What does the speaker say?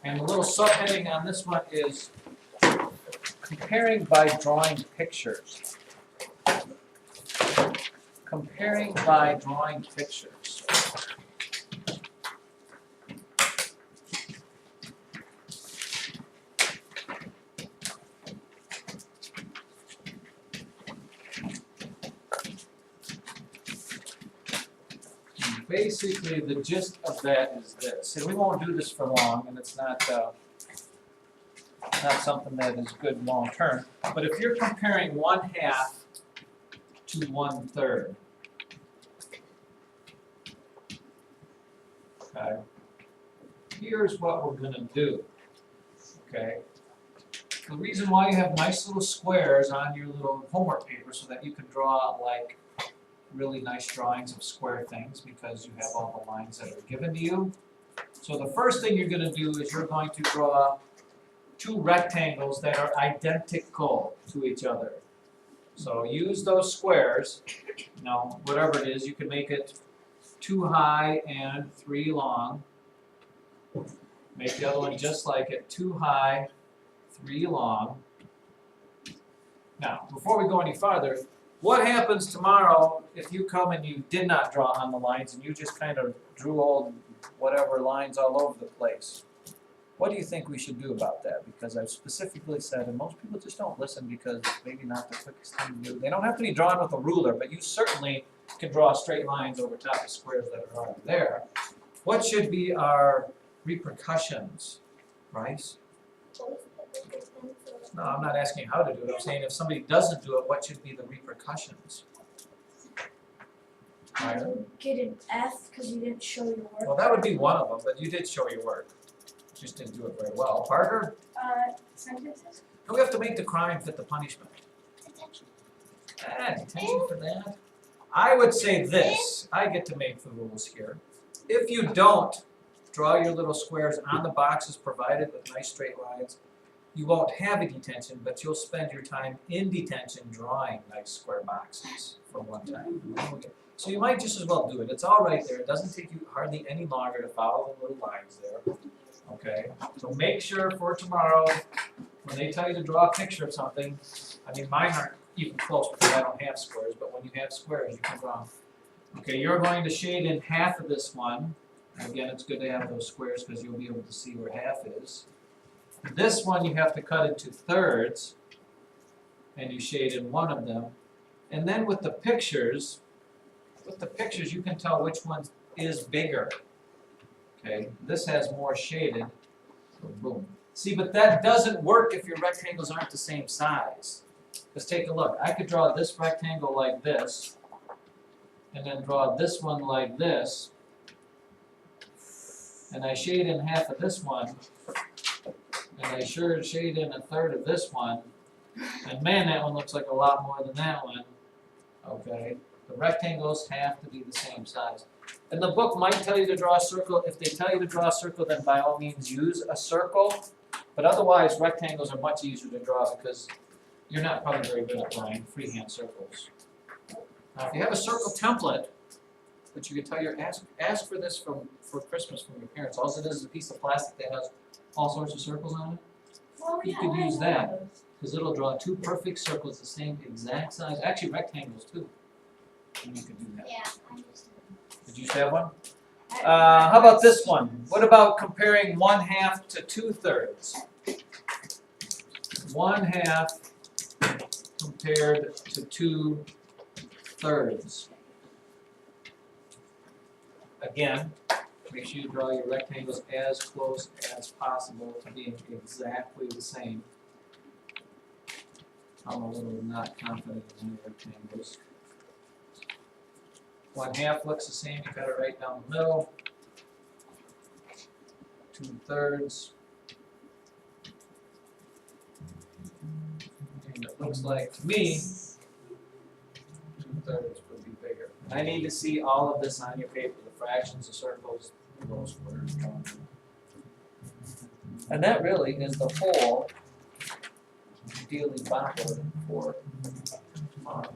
And the little subheading on this one is comparing by drawing pictures. Comparing by drawing pictures. Basically, the gist of that is this, and we won't do this for long, and it's not something that is good long term. But if you're comparing 1/2 to 1/3, okay, here's what we're going to do. Okay, the reason why you have nice little squares on your little homework paper so that you can draw like really nice drawings of square things because you have all the lines that are given to you. So the first thing you're going to do is you're going to draw two rectangles that are identical to each other. So use those squares. Now, whatever it is, you can make it 2 high and 3 long. Make the other one just like it, 2 high, 3 long. Now, before we go any farther, what happens tomorrow if you come and you did not draw on the lines and you just kind of drew old whatever lines all over the place? What do you think we should do about that? Because I've specifically said, and most people just don't listen because it's maybe not the quickest thing to do. They don't have to be drawn with a ruler, but you certainly can draw straight lines over top of squares that are already there. What should be our repercussions, Bryce? No, I'm not asking how to do it. I'm saying if somebody doesn't do it, what should be the repercussions? Get an F because you didn't show your work. Well, that would be one of them, but you did show your work. You just didn't do it very well. Parker? Sentences? Do we have to make the crime fit the punishment? Detention. Detention for that? I would say this. I get to make the rules here. If you don't draw your little squares on the boxes provided with nice straight lines, you won't have a detention, but you'll spend your time in detention drawing nice square boxes for one time. So you might just as well do it. It's all right there. It doesn't take you hardly any longer to follow the little lines there. Okay? So make sure for tomorrow, when they tell you to draw a picture of something, I mean mine aren't even close because I don't have squares, but when you have squares, you can draw them. Okay, you're going to shade in half of this one. Again, it's good to have those squares because you'll be able to see where half is. This one you have to cut into thirds, and you shade in one of them. And then with the pictures you can tell which one is bigger. Okay, this has more shaded, so boom. See, but that doesn't work if your rectangles aren't the same size. Let's take a look. I could draw this rectangle like this, and then draw this one like this, and I shade in half of this one, and I sure shade in a third of this one, and man, that one looks like a lot more than that one. Okay, the rectangles have to be the same size. And the book might tell you to draw a circle. If they tell you to draw a circle, then by all means use a circle. But otherwise, rectangles are much easier to draw because you're not probably very good at drawing freehand circles. Now, if you have a circle template, but you can tell your ask for this for Christmas from your parents. All it is a piece of plastic that has all sorts of circles on it. Oh, You could use that because it'll draw two perfect circles the same exact size. Actually, rectangles too. And you could do that. Yeah, Did you have one? How about this one? What about comparing 1/2 to 2/3? 1/2 compared to 2/3. Again, make sure you draw your rectangles as close as possible to being exactly the same. I'm a little not confident in my rectangles. 1/2 looks the same, you cut it right down the middle. 2/3. And it looks like to me, 2/3 would be bigger. I need to see all of this on your paper, the fractions, the circles, the little squares. And that really is the whole dealy bopper for tomorrow.